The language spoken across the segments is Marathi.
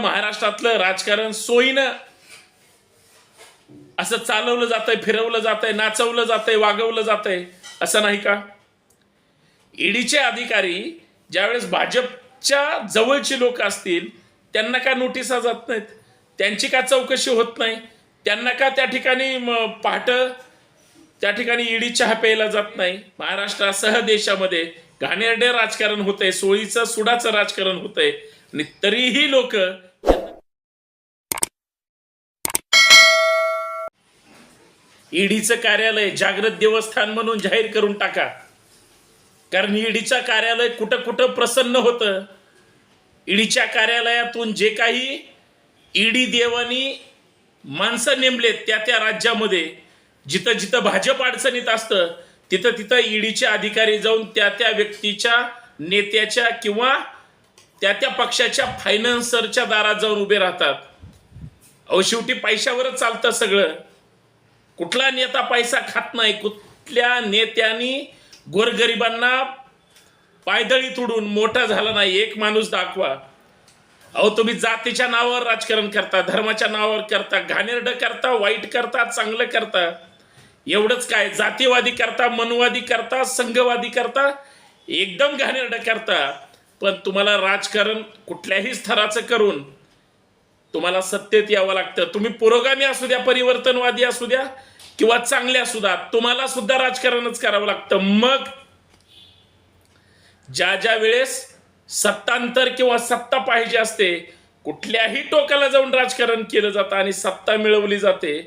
महाराष्ट्रातलं राजकारण सोयीनं असं चालवलं जातंय, फिरवलं जातंय, नाचवलं जातंय, वागवलं जातंय, असं नाही का? ईडीचे अधिकारी ज्यावेळेस भाजपच्या जवळची लोक असतील त्यांना का नोटिसा जात नाहीत, त्यांची का चौकशी होत नाही, त्यांना का त्या ठिकाणी पहाट त्या ठिकाणी ईडी चहा प्यायला जात नाही? महाराष्ट्रासह देशामध्ये घाणेरडे राजकारण होतंय, सोळीचं सुडाचं राजकारण होतंय आणि तरीही लोक ईडीचं कार्यालय जागृत देवस्थान म्हणून जाहीर करून टाका, कारण ईडीचं कार्यालय कुठं कुठं प्रसन्न होतं. ईडीच्या कार्यालयातून जे काही ईडी देवानी माणसं नेमलेत त्या राज्यामध्ये जिथं जिथं भाजप अडचणीत असतं तिथं तिथं ईडीचे अधिकारी जाऊन त्या व्यक्तीच्या नेत्याच्या किंवा त्या पक्षाच्या फायनान्सरच्या दारात जाऊन उभे राहतात. अहो शेवटी पैशावरच चालतं सगळं. कुठला नेता पैसा खात नाही. कुठल्या नेत्यांनी गोरगरिबांना पायदळी तुडून मोठा झाला नाही. एक माणूस दाखवा. अहो तुम्ही जातीच्या नावावर राजकारण करता, धर्माच्या नावावर करता, घाणेरडं करता, वाईट करता, चांगलं करता. एवढंच काय, जातीवादी करता, मनवादी करता, संघवादी करता, एकदम घाणेरडं करता. पण तुम्हाला राजकारण कुठल्याही स्तराचं करून तुम्हाला सत्तेत यावं लागतं. तुम्ही पुरोगामी असू द्या, परिवर्तनवादी असू द्या किंवा चांगले असू द्या, तुम्हाला सुद्धा राजकारणच करावं लागतं. मग ज्या वेळेस सत्तांतर किंवा सत्ता पाहिजे असते, कुठल्याही टोकाला जाऊन राजकारण केलं जातं आणि सत्ता मिळवली जाते.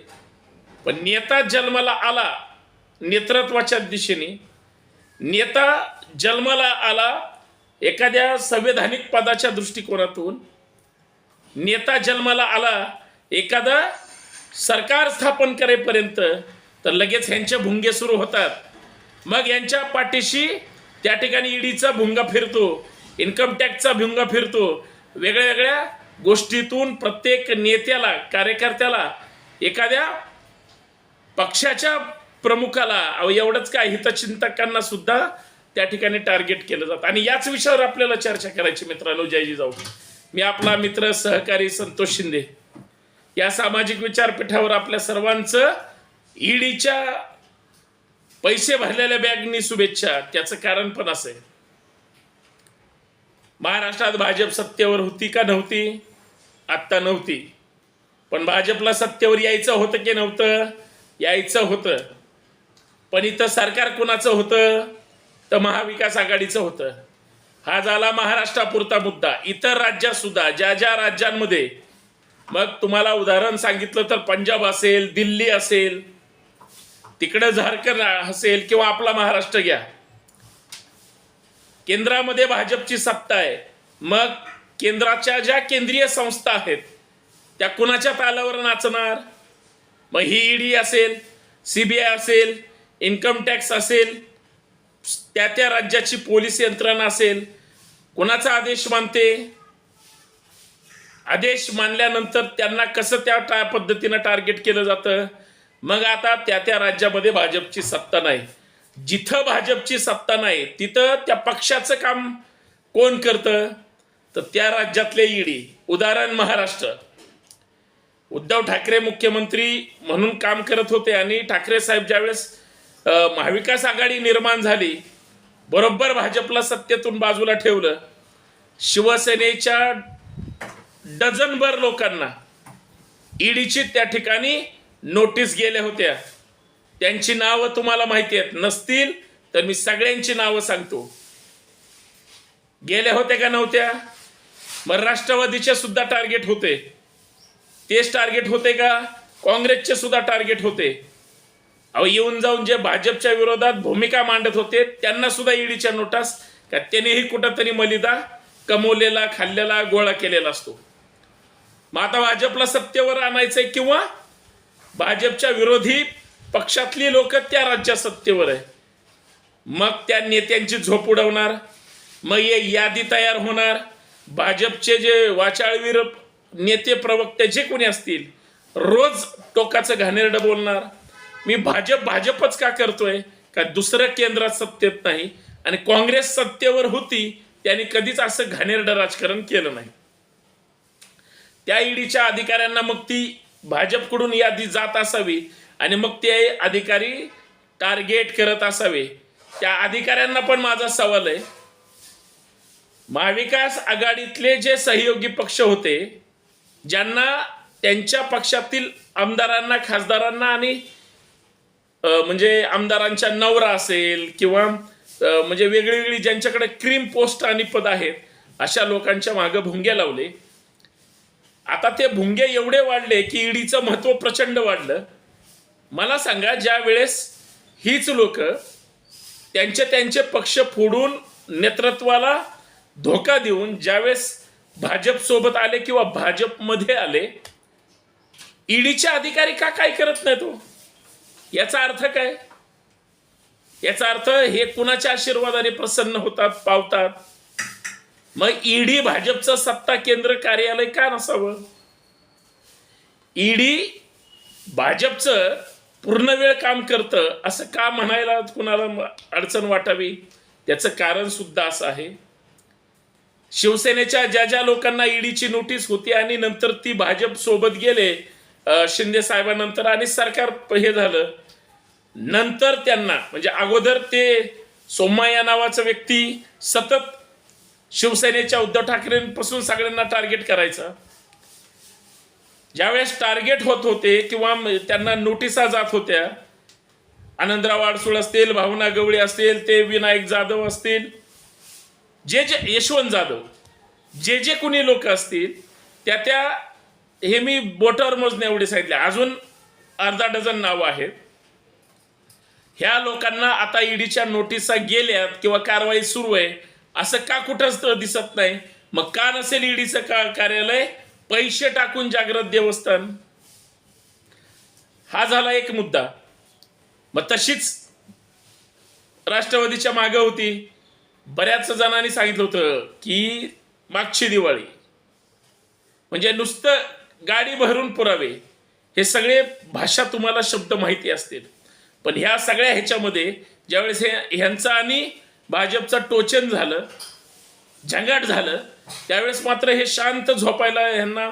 पण नेता जन्माला आला नेतृत्वाच्या दिशेने, नेता जन्माला आला एखाद्या संवैधानिक पदाच्या दृष्टिकोनातून, नेता जन्माला आला एखादा सरकार स्थापन करेपर्यंत, तर लगेच ह्यांचे भुंगे सुरू होतात. मग यांच्या पाठीशी त्या ठिकाणी ईडीचा भुंगा फिरतो, इन्कम टॅक्सचा भुंगा फिरतो. वेगळ्या वेगळ्या गोष्टीतून प्रत्येक नेत्याला, कार्यकर्त्याला, एखाद्या पक्षाच्या प्रमुखाला, एवढंच काय, हितचिंतकांना सुद्धा त्या ठिकाणी टार्गेट केलं जातं. आणि याच विषयावर आपल्याला चर्चा करायची मित्रांनो. जयजी जाऊ. मी आपला मित्र सहकारी संतोष शिंदे. या सामाजिक विचारपीठावर आपल्या सर्वांचं ईडीच्या पैसे भरलेल्या बॅगनी शुभेच्छा. त्याचं कारण पण असं आहे, महाराष्ट्रात भाजप सत्तेवर होती का नव्हती? आत्ता नव्हती, पण भाजपला सत्तेवर यायचं होतं की नव्हतं? यायचं होतं. पण इथं सरकार कुणाचं होतं? तर महाविकास आघाडीचं होतं. हा झाला महाराष्ट्रापुरता मुद्दा. इतर राज्यात सुद्धा, ज्या राज्यांमध्ये, मग तुम्हाला उदाहरण सांगितलं तर पंजाब असेल, दिल्ली असेल, तिकडे झारखंड असेल किंवा आपला महाराष्ट्र घ्या, केंद्रामध्ये भाजपची सत्ता आहे. मग केंद्राच्या ज्या केंद्रीय संस्था आहेत त्या कुणाच्या तालावर नाचणार? मग ही ईडी असेल, सीबीआय असेल, इन्कम टॅक्स असेल, त्या राज्याची पोलीस यंत्रणा असेल, कुणाचा आदेश मानते? आदेश मानल्यानंतर त्यांना कसं त्या पद्धतीनं टार्गेट केलं जातं? मग आता त्या राज्यामध्ये भाजपची सत्ता नाही. जिथं भाजपची सत्ता नाही तिथं त्या पक्षाचं काम कोण करतं? तर त्या राज्यातले ईडी. उदाहरण महाराष्ट्र. उद्धव ठाकरे मुख्यमंत्री म्हणून काम करत होते आणि ठाकरे साहेब ज्यावेळेस महाविकास आघाडी निर्माण झाली, बरोबर भाजपला सत्तेतून बाजूला ठेवलं. शिवसेनेच्या डझनभर लोकांना ईडीची त्या ठिकाणी नोटीस गेल्या होत्या. त्यांची नावं तुम्हाला माहिती आहेत, नसतील तर मी सगळ्यांची नावं सांगतो. गेल्या होत्या का नव्हत्या? मग राष्ट्रवादीचे सुद्धा टार्गेट होते. तेच टार्गेट होते का? काँग्रेसचे सुद्धा टार्गेट होते. येऊन जाऊन जे भाजपच्या विरोधात भूमिका मांडत होते त्यांना सुद्धा ईडीच्या नोटीस, का त्यांनीही कुठंतरी मलिदा कमवलेला, खाल्लेला, गोळा केलेला असतो. मग आता भाजपला सत्तेवर आणायचंय किंवा भाजपच्या विरोधी पक्षातली लोक त्या राज्यात सत्तेवर आहे, मग त्या नेत्यांची झोप उडवणार. मग यादी तयार होणार. भाजपचे जे वाचाळवीर नेते, प्रवक्ते जे कोणी असतील, रोज टोकाचं घाणेरडं बोलणार. मी भाजपच का करतोय? का दुसरं केंद्रात सत्तेत नाही, आणि काँग्रेस सत्तेवर होती त्यांनी कधीच असं घाणेरडं राजकारण केलं नाही. त्या ईडीच्या अधिकाऱ्यांना मग ती भाजपकडून यादी जात असावी आणि मग ते अधिकारी टार्गेट करत असावे. त्या अधिकाऱ्यांना पण माझा सवाल आहे, महाविकास आघाडीतले जे सहयोगी पक्ष होते, ज्यांना त्यांच्या पक्षातील आमदारांना, खासदारांना आणि म्हणजे आमदारांच्या नवरा असेल किंवा म्हणजे वेगळी ज्यांच्याकडे क्रीम पोस्ट आणि पद आहेत, अशा लोकांच्या मागे भुंगे लावले. आता ते भुंगे एवढे वाढले की ईडीचं महत्व प्रचंड वाढलं. मला सांगा, ज्या वेळेस हीच लोक त्यांचे पक्ष फोडून नेतृत्वाला धोका देऊन ज्यावेळेस भाजप सोबत आले किंवा भाजपमध्ये आले, ईडीचे अधिकारी का काय करत नाही तो? याचा अर्थ काय? याचा अर्थ हे कुणाच्या आशीर्वादाने प्रसन्न होतात, पावतात? मग ईडी भाजपचं सत्ता केंद्र कार्यालय का नसावं? ईडी भाजपचं पूर्ण वेळ काम करतं असं का म्हणायला कुणाला अडचण वाटावी? त्याचं कारण सुद्धा असं आहे, शिवसेनेच्या ज्या लोकांना ईडीची नोटीस होती आणि नंतर ती भाजप सोबत गेले शिंदे साहेबांनंतर आणि सरकार हे झालं, नंतर त्यांना म्हणजे अगोदर ते सोम्मा या नावाचा व्यक्ती सतत शिवसेनेच्या उद्धव ठाकरेंपासून सगळ्यांना टार्गेट करायचा. ज्यावेळेस टार्गेट होत होते किंवा त्यांना नोटिसा जात होत्या, आनंदराव अडसूळ असतील, भावना गवळी असतील, ते विनायक जाधव असतील, जे यशवंत जाधव, जे कुणी लोक असतील, त्या हे मी बोटावर मोजणे एवढे सांगितले, अजून अर्धा डझन नावं आहेत. ह्या लोकांना आता ईडीच्या नोटिसा गेल्यात किंवा कारवाई सुरू आहे असं का कुठंच दिसत नाही? मग का नसेल ईडीचं कार्यालय? पैसे टाकून जागृत देवस्थान, हा झाला एक मुद्दा. मग तशीच राष्ट्रवादीच्या मागे होती. बऱ्याच जणांनी सांगितलं होतं की मागची दिवाळी म्हणजे नुसतं गाडी भरून पुरावे, हे सगळे भाषा तुम्हाला शब्द माहिती असतील. पण ह्या सगळ्या ह्याच्यामध्ये ज्यावेळेस ह्यांचं आणि भाजपचं टोचन झालं, झंगाट झालं, त्यावेळेस मात्र हे शांत झोपायला ह्यांना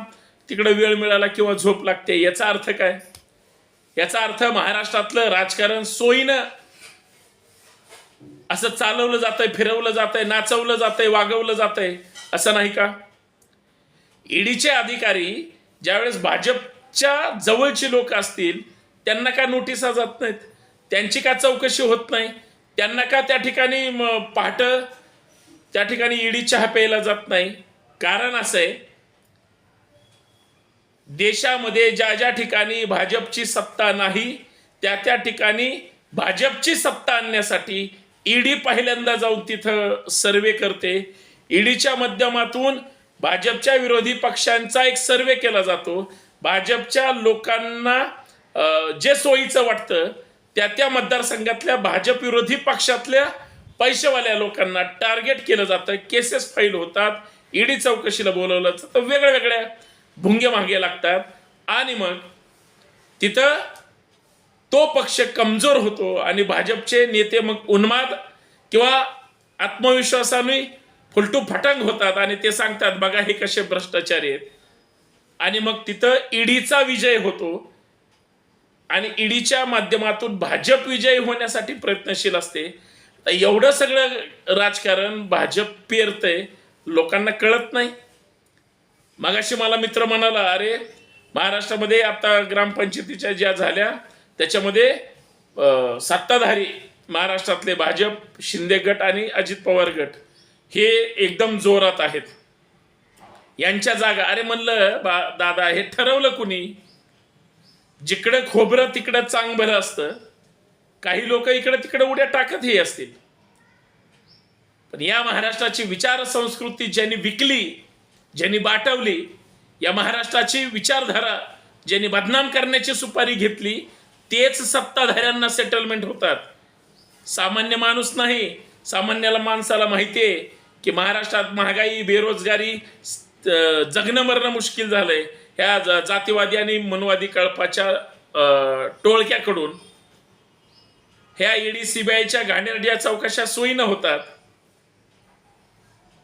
तिकडे वेळ मिळाला किंवा झोप लागते. याचा अर्थ काय? याचा अर्थ महाराष्ट्रातलं राजकारण सोयीनं असं चालवलं जातंय, फिरवलं जातंय, नाचवलं जातंय, वागवलं जातंय, असं नाही का? ईडीचे अधिकारी ज्यावेळेस भाजपच्या जवळची लोक असतील, त्यांना का नोटिसा जात नाहीत? त्यांची का चौकशी होत नाही? त्यांना का त्या ठिकाणी पहाट त्या ठिकाणी ईडी चहा प्यायला जात नाही? कारण असं आहे, देशामध्ये ज्या ठिकाणी भाजपची सत्ता नाही, त्या ठिकाणी भाजपची सत्ता आणण्यासाठी ईडी पहिल्यांदा जाऊन तिथं सर्वे करते. ईडीच्या माध्यमातून भाजपच्या विरोधी पक्षांचा एक सर्वे केला जातो. भाजपच्या लोकांना जे सोयीचं वाटतं त्या मतदारसंघातल्या भाजप विरोधी पक्षातल्या पैसेवाल्या लोकांना टार्गेट केलं जातं, केसेस फाईल होतात, ईडी चौकशीला बोलवलं जातं, वेगळ्या भुंगे मागे लागतात आणि मग तिथं तो पक्ष कमजोर होतो आणि भाजपचे नेते मग उन्माद किंवा आत्मविश्वासाने फुलटू फटांग होतात आणि ते सांगतात, बघा हे कसे भ्रष्टाचारी आहेत. आणि मग तिथं ईडीचा विजय होतो आणि ईडीच्या माध्यमातून भाजप विजयी होण्यासाठी प्रयत्नशील असते. एवढं सगळं राजकारण भाजप पेरतंय, लोकांना कळत नाही. मगाशी मला मित्र म्हणाला, अरे महाराष्ट्रामध्ये आता ग्रामपंचायतीच्या ज्या झाल्या त्याच्यामध्ये सत्ताधारी महाराष्ट्रातले भाजप, शिंदे गट आणि अजित पवार गट हे एकदम जोरात आहेत. यांच्या जागा, अरे म्हणलं दादा, हे ठरवलं कुणी? जिकडं खोबरं तिकडं चांग भलं असतं. काही लोक इकडे तिकडे उड्या टाकतही असतील, पण या महाराष्ट्राची विचार संस्कृती ज्यांनी विकली, ज्यांनी बाटवली, या महाराष्ट्राची विचारधारा ज्यांनी बदनाम करण्याची सुपारी घेतली, तेच सत्ताधाऱ्यांना सेटलमेंट होतात. सामान्य माणूस नाही. सामान्याला माणसाला माहिती आहे की महाराष्ट्रात महागाई, बेरोजगारी, जगणं मरणं मुश्किल झालंय. ह्या जातीवादी आणि मनवादी कळपाच्या टोळक्याकडून ह्या ईडी सीबीआयच्या घाणेरड्या चौकशा सोयीनं होतात.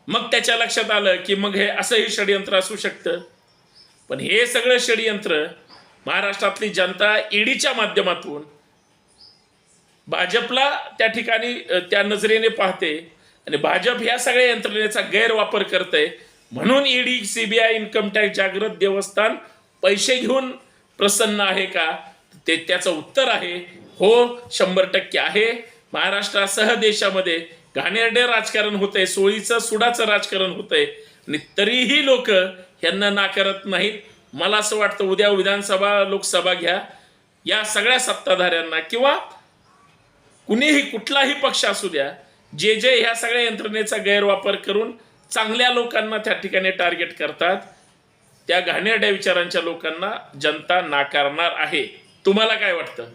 मग त्याच्या लक्षात आलं की मग हे असंही षडयंत्र असू शकतं. पण हे सगळं षडयंत्र महाराष्ट्रातली जनता ईडीच्या माध्यमातून भाजपला त्या ठिकाणी त्या नजरेने पाहते आणि भाजप ह्या सगळ्या यंत्रणेचा गैरवापर करते. म्हणून ईडी, सीबीआय, इन्कम टॅक्स, जागृत देवस्थान पैसे घेऊन प्रसन्न आहे का? ते त्याचं उत्तर आहे हो, 100% आहे. महाराष्ट्रासह देशामध्ये घाणेरडे राजकारण होतंय, सोळीचं सुडाचं राजकारण होतंय आणि तरीही लोक यांना नाकारत नाहीत. मला असं वाटतं उद्या विधानसभा, लोकसभा घ्या, या सगळ्या सत्ताधाऱ्यांना किंवा कुणीही कुठलाही पक्ष असू द्या, जे ह्या सगळ्या यंत्रणेचा गैरवापर करून चांगल्या लोकांना त्या ठिकाणी टार्गेट करतात, त्या घाणेरड्या विचारांच्या लोकांना जनता नाकारणार आहे. तुम्हाला काय वाटतं?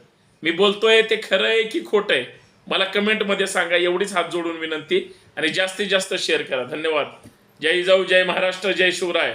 मी बोलतोय ते खरं आहे की खोटं आहे? मला कमेंटमध्ये सांगा. एवढीच हात जोडून विनंती आणि जास्तीत जास्त शेअर करा. धन्यवाद. जय जाऊ, जय महाराष्ट्र, जय शिवराय.